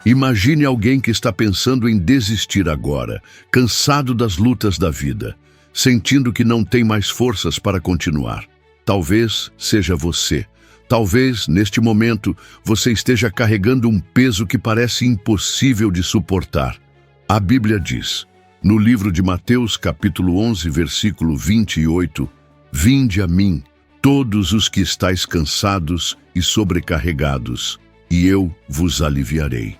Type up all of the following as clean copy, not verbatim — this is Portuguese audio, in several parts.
Imagine alguém que está pensando em desistir agora, cansado das lutas da vida, sentindo que não tem mais forças para continuar. Talvez seja você. Talvez, neste momento, você esteja carregando um peso que parece impossível de suportar. A Bíblia diz, no livro de Mateus, capítulo 11, versículo 28, "Vinde a mim, todos os que estáis cansados e sobrecarregados, e eu vos aliviarei."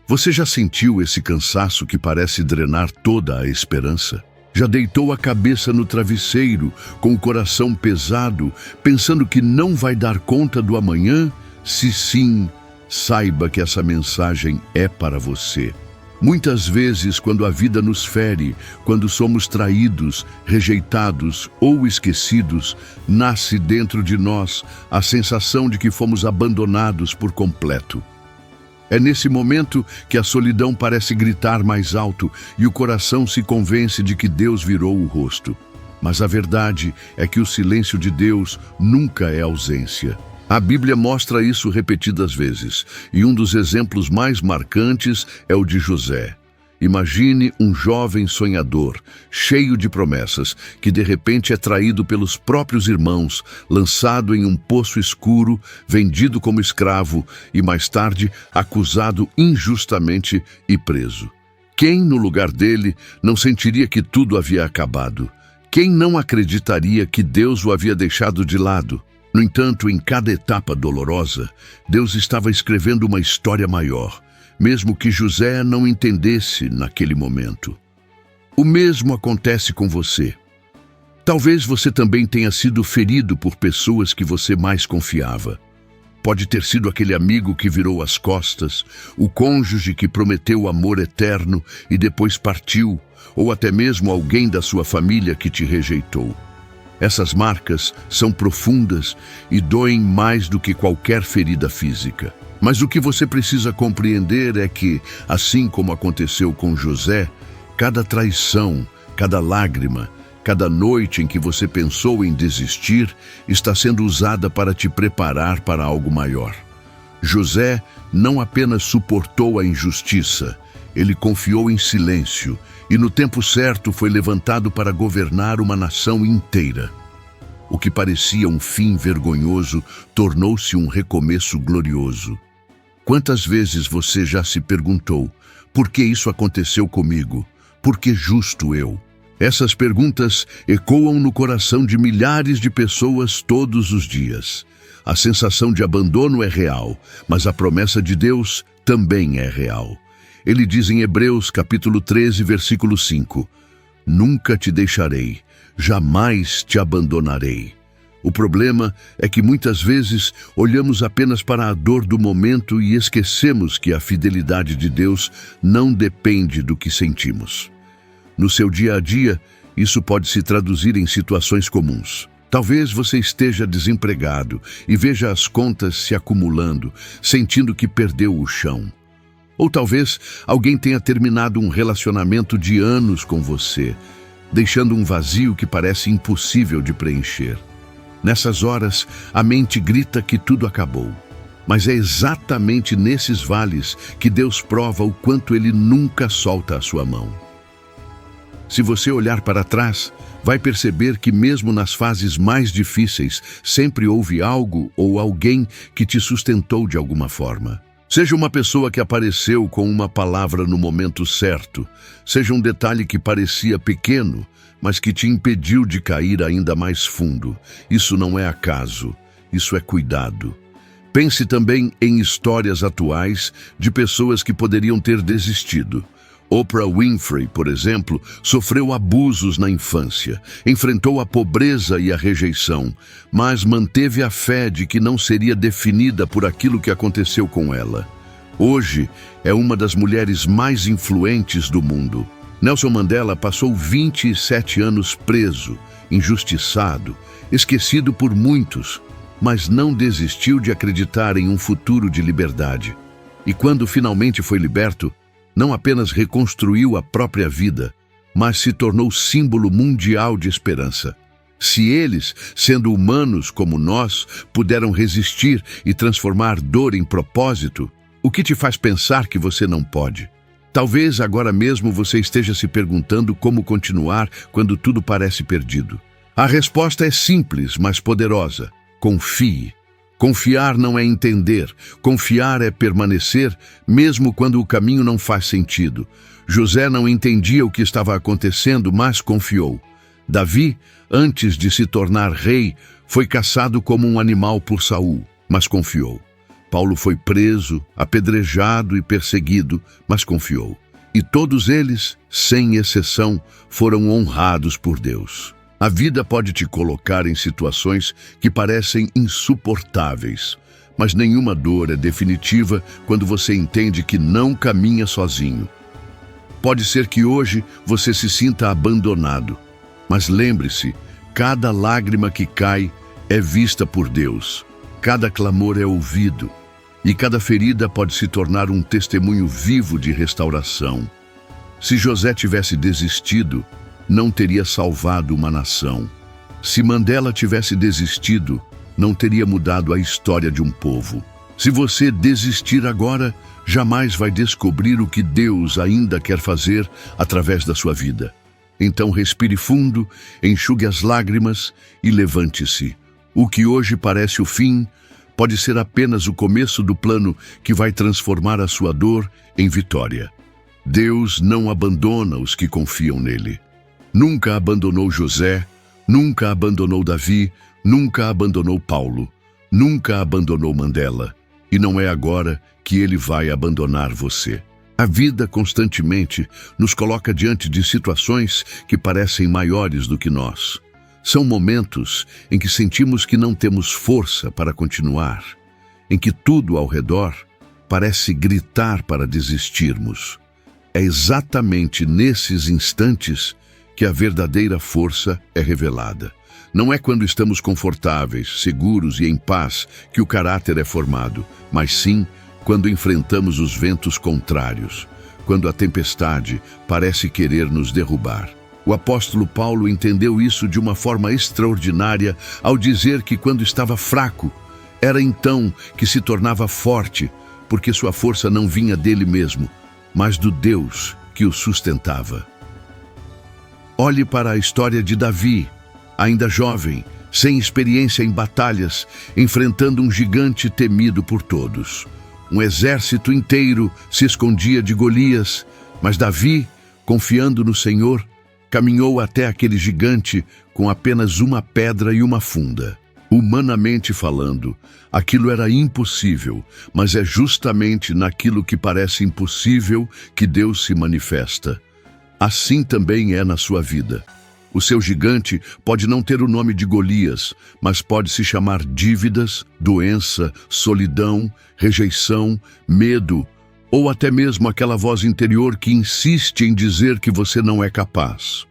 Você já sentiu esse cansaço que parece drenar toda a esperança? Já deitou a cabeça no travesseiro, com o coração pesado, pensando que não vai dar conta do amanhã? Se sim, saiba que essa mensagem é para você. Muitas vezes, quando a vida nos fere, quando somos traídos, rejeitados ou esquecidos, nasce dentro de nós a sensação de que fomos abandonados por completo. É nesse momento que a solidão parece gritar mais alto e o coração se convence de que Deus virou o rosto. Mas a verdade é que o silêncio de Deus nunca é ausência. A Bíblia mostra isso repetidas vezes, e um dos exemplos mais marcantes é o de José. Imagine um jovem sonhador, cheio de promessas, que de repente é traído pelos próprios irmãos, lançado em um poço escuro, vendido como escravo e mais tarde acusado injustamente e preso. Quem, no lugar dele, não sentiria que tudo havia acabado? Quem não acreditaria que Deus o havia deixado de lado? No entanto, em cada etapa dolorosa, Deus estava escrevendo uma história maior, mesmo que José não entendesse naquele momento. O mesmo acontece com você. Talvez você também tenha sido ferido por pessoas que você mais confiava. Pode ter sido aquele amigo que virou as costas, o cônjuge que prometeu amor eterno e depois partiu, ou até mesmo alguém da sua família que te rejeitou. Essas marcas são profundas e doem mais do que qualquer ferida física. Mas o que você precisa compreender é que, assim como aconteceu com José, cada traição, cada lágrima, cada noite em que você pensou em desistir, está sendo usada para te preparar para algo maior. José não apenas suportou a injustiça, ele confiou em silêncio e no tempo certo foi levantado para governar uma nação inteira. O que parecia um fim vergonhoso tornou-se um recomeço glorioso. Quantas vezes você já se perguntou, por que isso aconteceu comigo? Por que justo eu? Essas perguntas ecoam no coração de milhares de pessoas todos os dias. A sensação de abandono é real, mas a promessa de Deus também é real. Ele diz em Hebreus capítulo 13, versículo 5, "Nunca te deixarei, jamais te abandonarei." O problema é que muitas vezes olhamos apenas para a dor do momento e esquecemos que a fidelidade de Deus não depende do que sentimos. No seu dia a dia, isso pode se traduzir em situações comuns. Talvez você esteja desempregado e veja as contas se acumulando, sentindo que perdeu o chão. Ou talvez alguém tenha terminado um relacionamento de anos com você, deixando um vazio que parece impossível de preencher. Nessas horas, a mente grita que tudo acabou. Mas é exatamente nesses vales que Deus prova o quanto Ele nunca solta a sua mão. Se você olhar para trás, vai perceber que mesmo nas fases mais difíceis, sempre houve algo ou alguém que te sustentou de alguma forma. Seja uma pessoa que apareceu com uma palavra no momento certo, seja um detalhe que parecia pequeno, mas que te impediu de cair ainda mais fundo. Isso não é acaso, isso é cuidado. Pense também em histórias atuais de pessoas que poderiam ter desistido. Oprah Winfrey, por exemplo, sofreu abusos na infância, enfrentou a pobreza e a rejeição, mas manteve a fé de que não seria definida por aquilo que aconteceu com ela. Hoje, é uma das mulheres mais influentes do mundo. Nelson Mandela passou 27 anos preso, injustiçado, esquecido por muitos, mas não desistiu de acreditar em um futuro de liberdade. E quando finalmente foi liberto, não apenas reconstruiu a própria vida, mas se tornou símbolo mundial de esperança. Se eles, sendo humanos como nós, puderam resistir e transformar dor em propósito, O que te faz pensar que você não pode? Talvez agora mesmo você esteja se perguntando como continuar quando tudo parece perdido. A resposta é simples, mas poderosa. Confie. Confiar não é entender. Confiar é permanecer, mesmo quando o caminho não faz sentido. José não entendia o que estava acontecendo, mas confiou. Davi, antes de se tornar rei, foi caçado como um animal por Saul, mas confiou. Paulo foi preso, apedrejado e perseguido, mas confiou. E todos eles, sem exceção, foram honrados por Deus. A vida pode te colocar em situações que parecem insuportáveis, mas nenhuma dor é definitiva quando você entende que não caminha sozinho. Pode ser que hoje você se sinta abandonado, mas lembre-se, cada lágrima que cai é vista por Deus, cada clamor é ouvido, e cada ferida pode se tornar um testemunho vivo de restauração. Se José tivesse desistido, não teria salvado uma nação. Se Mandela tivesse desistido, não teria mudado a história de um povo. Se você desistir agora, jamais vai descobrir o que Deus ainda quer fazer através da sua vida. Então respire fundo, enxugue as lágrimas e levante-se. O que hoje parece o fim, pode ser apenas o começo do plano que vai transformar a sua dor em vitória. Deus não abandona os que confiam nele. Nunca abandonou José, nunca abandonou Davi, nunca abandonou Paulo, nunca abandonou Mandela. E não é agora que ele vai abandonar você. A vida constantemente nos coloca diante de situações que parecem maiores do que nós. São momentos em que sentimos que não temos força para continuar, em que tudo ao redor parece gritar para desistirmos. É exatamente nesses instantes que a verdadeira força é revelada. Não é quando estamos confortáveis, seguros e em paz que o caráter é formado, mas sim quando enfrentamos os ventos contrários, quando a tempestade parece querer nos derrubar. O apóstolo Paulo entendeu isso de uma forma extraordinária ao dizer que quando estava fraco, era então que se tornava forte, porque sua força não vinha dele mesmo, mas do Deus que o sustentava. Olhe para a história de Davi, ainda jovem, sem experiência em batalhas, enfrentando um gigante temido por todos. Um exército inteiro se escondia de Golias, mas Davi, confiando no Senhor, caminhou até aquele gigante com apenas uma pedra e uma funda. Humanamente falando, aquilo era impossível, mas é justamente naquilo que parece impossível que Deus se manifesta. Assim também é na sua vida. O seu gigante pode não ter o nome de Golias, mas pode se chamar dívidas, doença, solidão, rejeição, medo, ou até mesmo aquela voz interior que insiste em dizer que você não é capaz.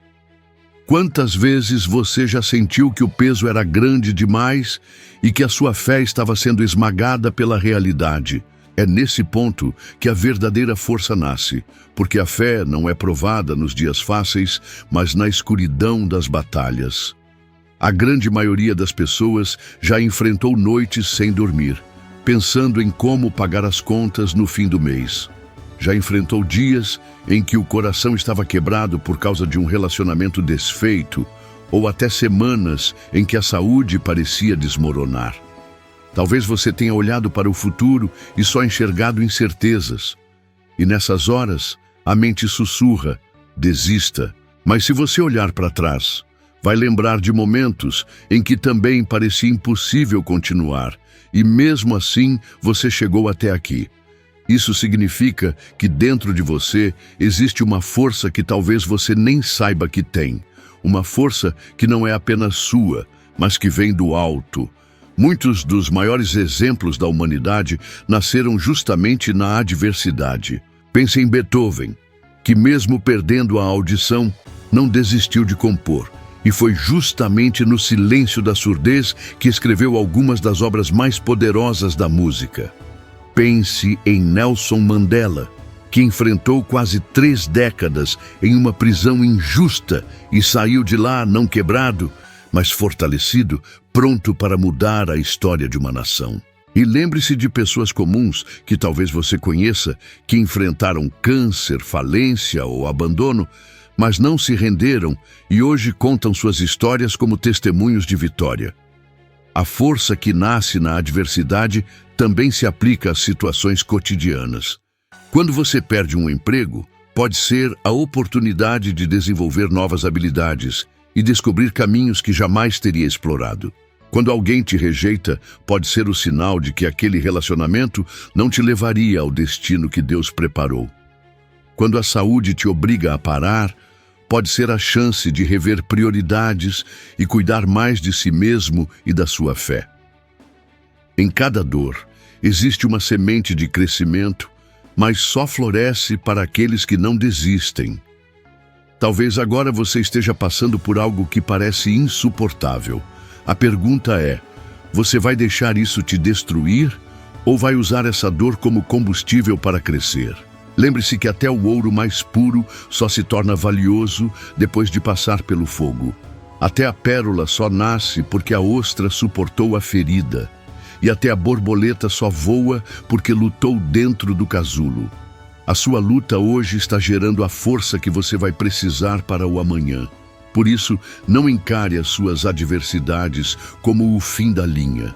Quantas vezes você já sentiu que o peso era grande demais e que a sua fé estava sendo esmagada pela realidade? É nesse ponto que a verdadeira força nasce, porque a fé não é provada nos dias fáceis, mas na escuridão das batalhas. A grande maioria das pessoas já enfrentou noites sem dormir, pensando em como pagar as contas no fim do mês. Já enfrentou dias em que o coração estava quebrado por causa de um relacionamento desfeito, ou até semanas em que a saúde parecia desmoronar. Talvez você tenha olhado para o futuro e só enxergado incertezas. E nessas horas, a mente sussurra, desista. Mas se você olhar para trás, vai lembrar de momentos em que também parecia impossível continuar, e mesmo assim você chegou até aqui. Isso significa que dentro de você existe uma força que talvez você nem saiba que tem. Uma força que não é apenas sua, mas que vem do alto. Muitos dos maiores exemplos da humanidade nasceram justamente na adversidade. Pense em Beethoven, que mesmo perdendo a audição, não desistiu de compor. E foi justamente no silêncio da surdez que escreveu algumas das obras mais poderosas da música. Pense em Nelson Mandela, que enfrentou quase 3 décadas em uma prisão injusta e saiu de lá não quebrado, mas fortalecido, pronto para mudar a história de uma nação. E lembre-se de pessoas comuns que talvez você conheça, que enfrentaram câncer, falência ou abandono, mas não se renderam e hoje contam suas histórias como testemunhos de vitória. A força que nasce na adversidade também se aplica às situações cotidianas. Quando você perde um emprego, pode ser a oportunidade de desenvolver novas habilidades e descobrir caminhos que jamais teria explorado. Quando alguém te rejeita, pode ser o sinal de que aquele relacionamento não te levaria ao destino que Deus preparou. Quando a saúde te obriga a parar, pode ser a chance de rever prioridades e cuidar mais de si mesmo e da sua fé. Em cada dor, existe uma semente de crescimento, mas só floresce para aqueles que não desistem. Talvez agora você esteja passando por algo que parece insuportável. A pergunta é: você vai deixar isso te destruir ou vai usar essa dor como combustível para crescer? Lembre-se que até o ouro mais puro só se torna valioso depois de passar pelo fogo. Até a pérola só nasce porque a ostra suportou a ferida. E até a borboleta só voa porque lutou dentro do casulo. A sua luta hoje está gerando a força que você vai precisar para o amanhã. Por isso, não encare as suas adversidades como o fim da linha.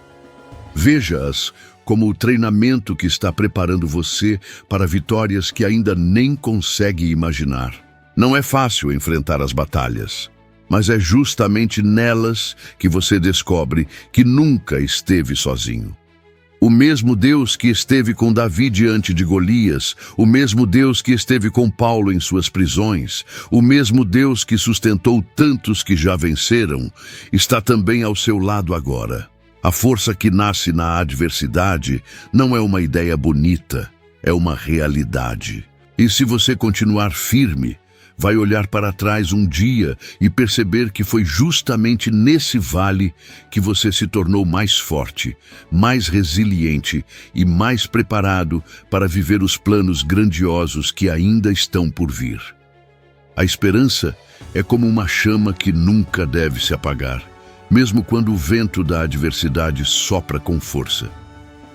Veja-as como o treinamento que está preparando você para vitórias que ainda nem consegue imaginar. Não é fácil enfrentar as batalhas, mas é justamente nelas que você descobre que nunca esteve sozinho. O mesmo Deus que esteve com Davi diante de Golias, o mesmo Deus que esteve com Paulo em suas prisões, o mesmo Deus que sustentou tantos que já venceram, está também ao seu lado agora. A força que nasce na adversidade não é uma ideia bonita, é uma realidade. E se você continuar firme, vai olhar para trás um dia e perceber que foi justamente nesse vale que você se tornou mais forte, mais resiliente e mais preparado para viver os planos grandiosos que ainda estão por vir. A esperança é como uma chama que nunca deve se apagar, mesmo quando o vento da adversidade sopra com força.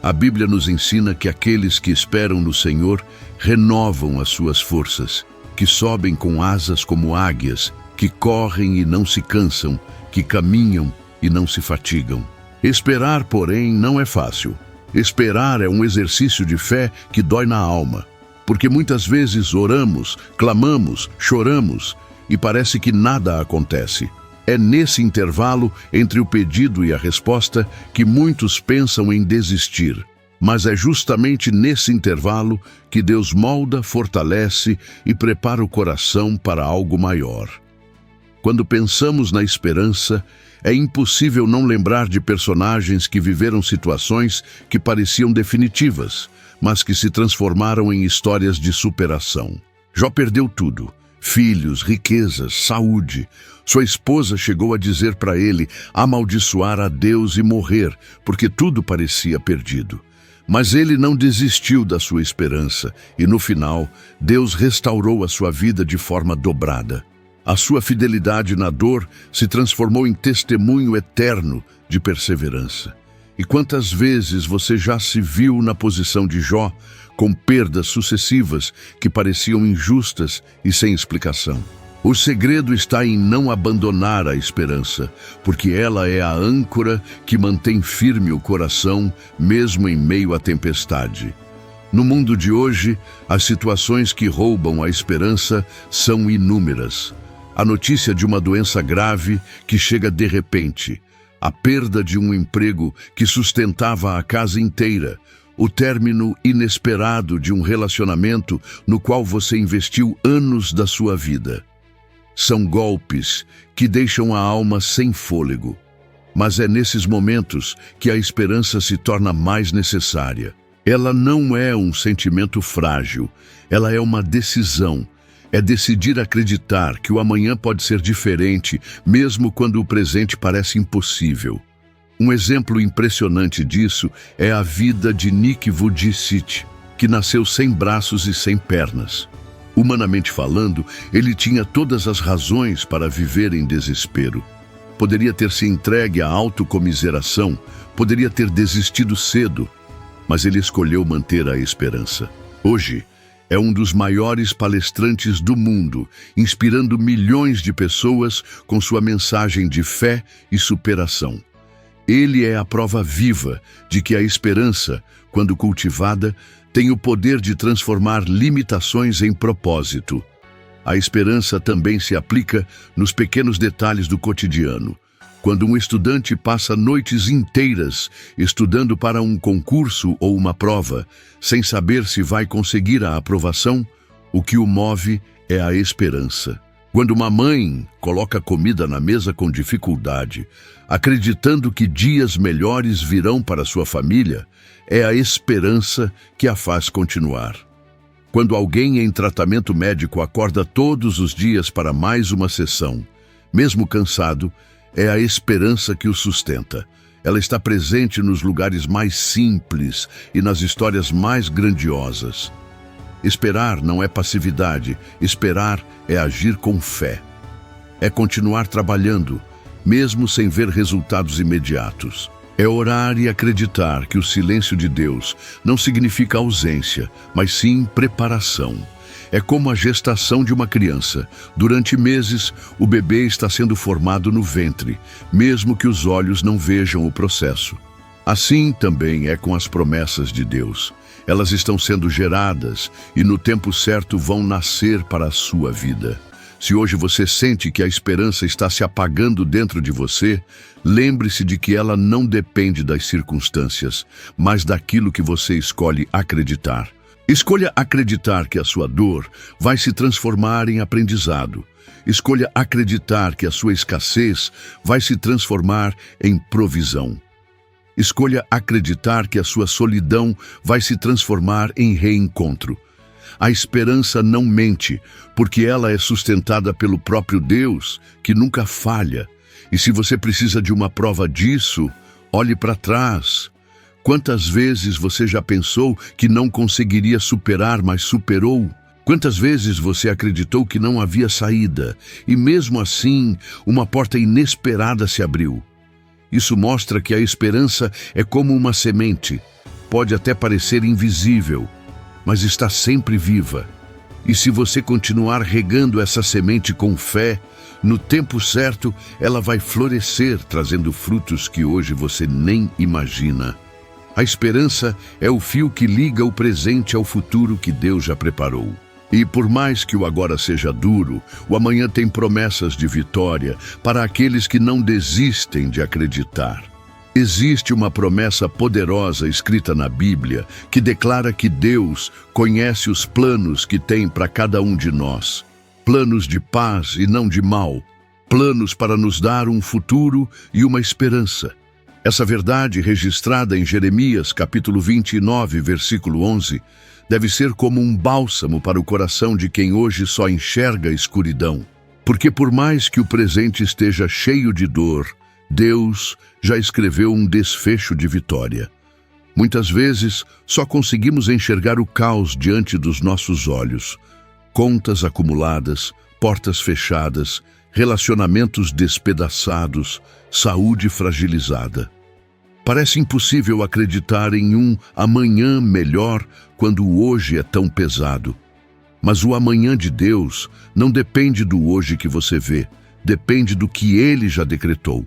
A Bíblia nos ensina que aqueles que esperam no Senhor renovam as suas forças, que sobem com asas como águias, que correm e não se cansam, que caminham e não se fatigam. Esperar, porém, não é fácil. Esperar é um exercício de fé que dói na alma, porque muitas vezes oramos, clamamos, choramos e parece que nada acontece. É nesse intervalo entre o pedido e a resposta que muitos pensam em desistir. Mas é justamente nesse intervalo que Deus molda, fortalece e prepara o coração para algo maior. Quando pensamos na esperança, é impossível não lembrar de personagens que viveram situações que pareciam definitivas, mas que se transformaram em histórias de superação. Jó perdeu tudo: filhos, riquezas, saúde. Sua esposa chegou a dizer para ele amaldiçoar a Deus e morrer, porque tudo parecia perdido. Mas ele não desistiu da sua esperança e, no final, Deus restaurou a sua vida de forma dobrada. A sua fidelidade na dor se transformou em testemunho eterno de perseverança. E quantas vezes você já se viu na posição de Jó, com perdas sucessivas que pareciam injustas e sem explicação? O segredo está em não abandonar a esperança, porque ela é a âncora que mantém firme o coração, mesmo em meio à tempestade. No mundo de hoje, as situações que roubam a esperança são inúmeras. A notícia de uma doença grave que chega de repente, a perda de um emprego que sustentava a casa inteira, o término inesperado de um relacionamento no qual você investiu anos da sua vida. São golpes que deixam a alma sem fôlego. Mas é nesses momentos que a esperança se torna mais necessária. Ela não é um sentimento frágil, ela é uma decisão. É decidir acreditar que o amanhã pode ser diferente, mesmo quando o presente parece impossível. Um exemplo impressionante disso é a vida de Nick Vujicic, que nasceu sem braços e sem pernas. Humanamente falando, ele tinha todas as razões para viver em desespero. poderia ter se entregue à autocomiseração, poderia ter desistido cedo, mas ele escolheu manter a esperança. Hoje, é um dos maiores palestrantes do mundo, inspirando milhões de pessoas com sua mensagem de fé e superação. Ele é a prova viva de que a esperança, quando cultivada, tem o poder de transformar limitações em propósito. A esperança também se aplica nos pequenos detalhes do cotidiano. Quando um estudante passa noites inteiras estudando para um concurso ou uma prova, sem saber se vai conseguir a aprovação, o que o move é a esperança. Quando uma mãe coloca comida na mesa com dificuldade, acreditando que dias melhores virão para sua família, é a esperança que a faz continuar. Quando alguém em tratamento médico acorda todos os dias para mais uma sessão, mesmo cansado, é a esperança que o sustenta. Ela está presente nos lugares mais simples e nas histórias mais grandiosas. Esperar não é passividade, esperar é agir com fé. É continuar trabalhando, mesmo sem ver resultados imediatos. É orar e acreditar que o silêncio de Deus não significa ausência, mas sim preparação. É como a gestação de uma criança. Durante meses, o bebê está sendo formado no ventre, mesmo que os olhos não vejam o processo. Assim também é com as promessas de Deus. Elas estão sendo geradas e no tempo certo vão nascer para a sua vida. Se hoje você sente que a esperança está se apagando dentro de você, lembre-se de que ela não depende das circunstâncias, mas daquilo que você escolhe acreditar. Escolha acreditar que a sua dor vai se transformar em aprendizado. Escolha acreditar que a sua escassez vai se transformar em provisão. Escolha acreditar que a sua solidão vai se transformar em reencontro. A esperança não mente, porque ela é sustentada pelo próprio Deus, que nunca falha. E se você precisa de uma prova disso, olhe para trás. Quantas vezes você já pensou que não conseguiria superar, mas superou? Quantas vezes você acreditou que não havia saída, e mesmo assim, uma porta inesperada se abriu? Isso mostra que a esperança é como uma semente. Pode até parecer invisível, mas está sempre viva. E se você continuar regando essa semente com fé, no tempo certo, ela vai florescer, trazendo frutos que hoje você nem imagina. A esperança é o fio que liga o presente ao futuro que Deus já preparou. E por mais que o agora seja duro, o amanhã tem promessas de vitória para aqueles que não desistem de acreditar. Existe uma promessa poderosa escrita na Bíblia que declara que Deus conhece os planos que tem para cada um de nós. Planos de paz e não de mal. Planos para nos dar um futuro e uma esperança. Essa verdade, registrada em Jeremias, capítulo 29, versículo 11, deve ser como um bálsamo para o coração de quem hoje só enxerga a escuridão. Porque por mais que o presente esteja cheio de dor, Deus já escreveu um desfecho de vitória. Muitas vezes, só conseguimos enxergar o caos diante dos nossos olhos. Contas acumuladas, portas fechadas, relacionamentos despedaçados, saúde fragilizada. Parece impossível acreditar em um amanhã melhor quando o hoje é tão pesado. Mas o amanhã de Deus não depende do hoje que você vê, depende do que Ele já decretou.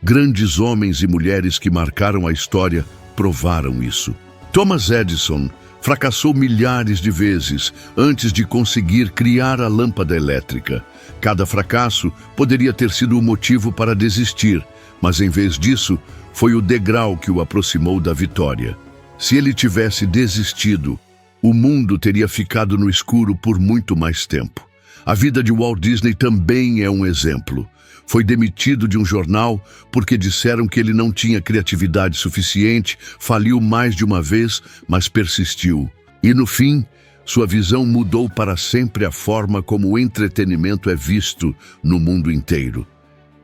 Grandes homens e mulheres que marcaram a história provaram isso. Thomas Edison fracassou milhares de vezes antes de conseguir criar a lâmpada elétrica. Cada fracasso poderia ter sido o motivo para desistir, mas em vez disso, foi o degrau que o aproximou da vitória. Se ele tivesse desistido, o mundo teria ficado no escuro por muito mais tempo. A vida de Walt Disney também é um exemplo. Foi demitido de um jornal porque disseram que ele não tinha criatividade suficiente, faliu mais de uma vez, mas persistiu. E no fim, sua visão mudou para sempre a forma como o entretenimento é visto no mundo inteiro.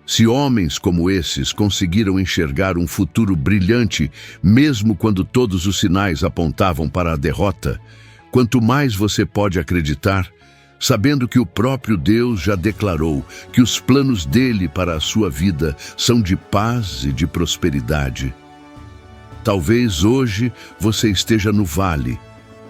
Se homens como esses conseguiram enxergar um futuro brilhante, mesmo quando todos os sinais apontavam para a derrota, quanto mais você pode acreditar, sabendo que o próprio Deus já declarou que os planos dele para a sua vida são de paz e de prosperidade. Talvez hoje você esteja no vale,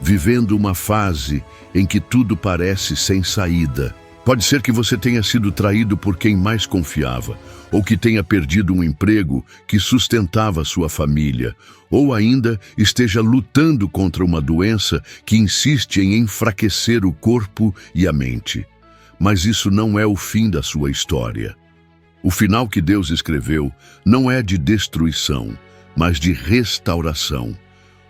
vivendo uma fase em que tudo parece sem saída. Pode ser que você tenha sido traído por quem mais confiava, ou que tenha perdido um emprego que sustentava sua família, ou ainda esteja lutando contra uma doença que insiste em enfraquecer o corpo e a mente. Mas isso não é o fim da sua história. O final que Deus escreveu não é de destruição, mas de restauração.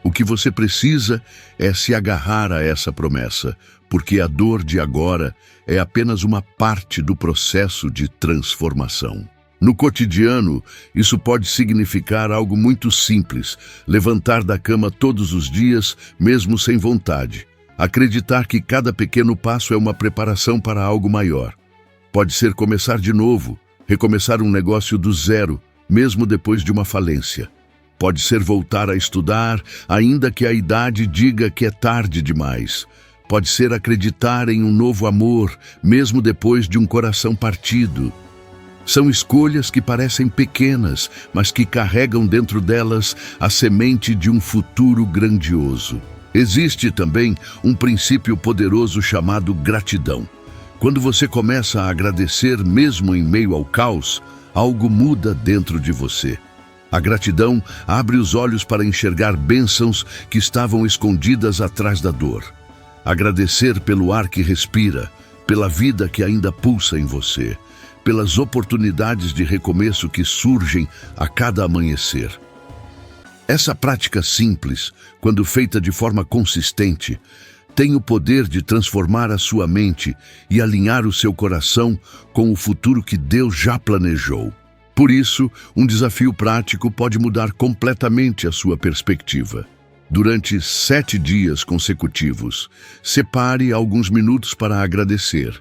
O que você precisa é se agarrar a essa promessa, porque a dor de agora é apenas uma parte do processo de transformação. No cotidiano, isso pode significar algo muito simples: levantar da cama todos os dias, mesmo sem vontade. Acreditar que cada pequeno passo é uma preparação para algo maior. Pode ser começar de novo, recomeçar um negócio do zero, mesmo depois de uma falência. Pode ser voltar a estudar, ainda que a idade diga que é tarde demais. Pode ser acreditar em um novo amor, mesmo depois de um coração partido. São escolhas que parecem pequenas, mas que carregam dentro delas a semente de um futuro grandioso. Existe também um princípio poderoso chamado gratidão. Quando você começa a agradecer mesmo em meio ao caos, algo muda dentro de você. A gratidão abre os olhos para enxergar bênçãos que estavam escondidas atrás da dor. Agradecer pelo ar que respira, pela vida que ainda pulsa em você, pelas oportunidades de recomeço que surgem a cada amanhecer. Essa prática simples, quando feita de forma consistente, tem o poder de transformar a sua mente e alinhar o seu coração com o futuro que Deus já planejou. Por isso, um desafio prático pode mudar completamente a sua perspectiva. Durante 7 dias consecutivos, separe alguns minutos para agradecer,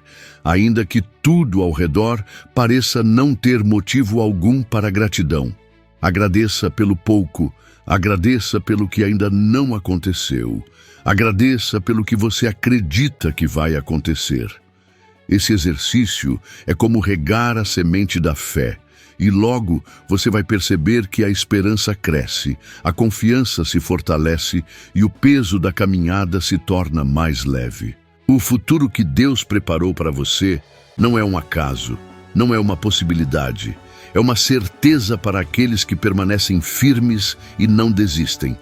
ainda que tudo ao redor pareça não ter motivo algum para gratidão. Agradeça pelo pouco, agradeça pelo que ainda não aconteceu, agradeça pelo que você acredita que vai acontecer. Esse exercício é como regar a semente da fé. E logo você vai perceber que a esperança cresce, a confiança se fortalece e o peso da caminhada se torna mais leve. O futuro que Deus preparou para você não é um acaso, não é uma possibilidade, é uma certeza para aqueles que permanecem firmes e não desistem.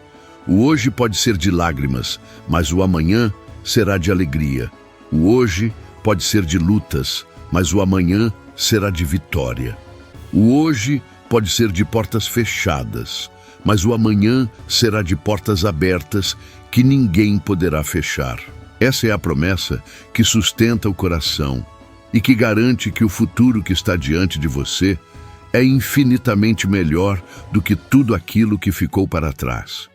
O hoje pode ser de lágrimas, mas o amanhã será de alegria. O hoje pode ser de lutas, mas o amanhã será de vitória. O hoje pode ser de portas fechadas, mas o amanhã será de portas abertas que ninguém poderá fechar. Essa é a promessa que sustenta o coração e que garante que o futuro que está diante de você é infinitamente melhor do que tudo aquilo que ficou para trás.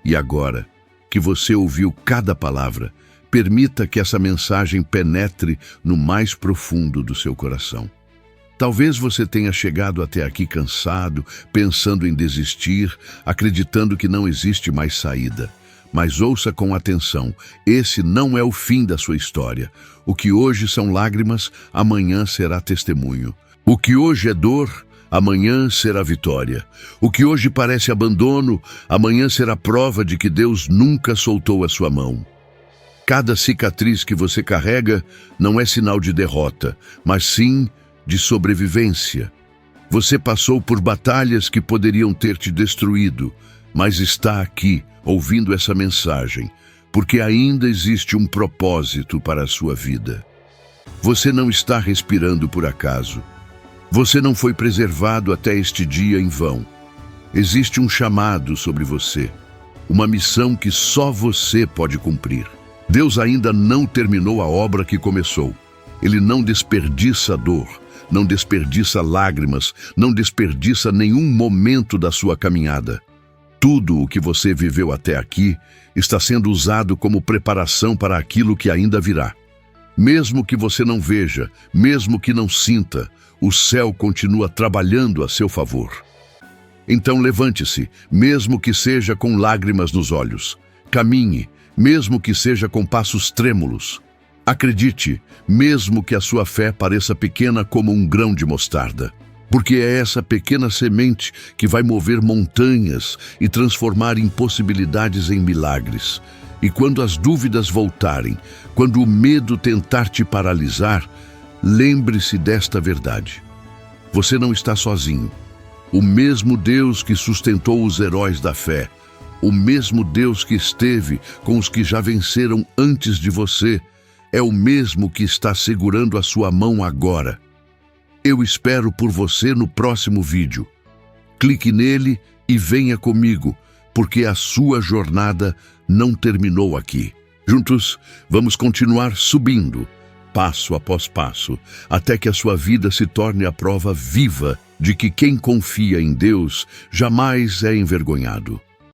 E agora, que você ouviu cada palavra, permita que essa mensagem penetre no mais profundo do seu coração. Talvez você tenha chegado até aqui cansado, pensando em desistir, acreditando que não existe mais saída. Mas ouça com atenção, esse não é o fim da sua história. O que hoje são lágrimas, amanhã será testemunho. O que hoje é dor, amanhã será vitória. O que hoje parece abandono, amanhã será prova de que Deus nunca soltou a sua mão. Cada cicatriz que você carrega não é sinal de derrota, mas sim de sobrevivência. Você passou por batalhas que poderiam ter te destruído, mas está aqui, ouvindo essa mensagem, porque ainda existe um propósito para a sua vida. Você não está respirando por acaso. Você não foi preservado até este dia em vão. Existe um chamado sobre você, uma missão que só você pode cumprir. Deus ainda não terminou a obra que começou. Ele não desperdiça dor, não desperdiça lágrimas, não desperdiça nenhum momento da sua caminhada. Tudo o que você viveu até aqui está sendo usado como preparação para aquilo que ainda virá. Mesmo que você não veja, mesmo que não sinta, o céu continua trabalhando a seu favor. Então levante-se, mesmo que seja com lágrimas nos olhos. Caminhe, mesmo que seja com passos trêmulos. Acredite, mesmo que a sua fé pareça pequena como um grão de mostarda, porque é essa pequena semente que vai mover montanhas e transformar impossibilidades em milagres. E quando as dúvidas voltarem, quando o medo tentar te paralisar, lembre-se desta verdade. Você não está sozinho. O mesmo Deus que sustentou os heróis da fé, o mesmo Deus que esteve com os que já venceram antes de você, é o mesmo que está segurando a sua mão agora. Eu espero por você no próximo vídeo. Clique nele e venha comigo, porque a sua jornada não terminou aqui. Juntos, vamos continuar subindo, passo após passo, até que a sua vida se torne a prova viva de que quem confia em Deus jamais é envergonhado.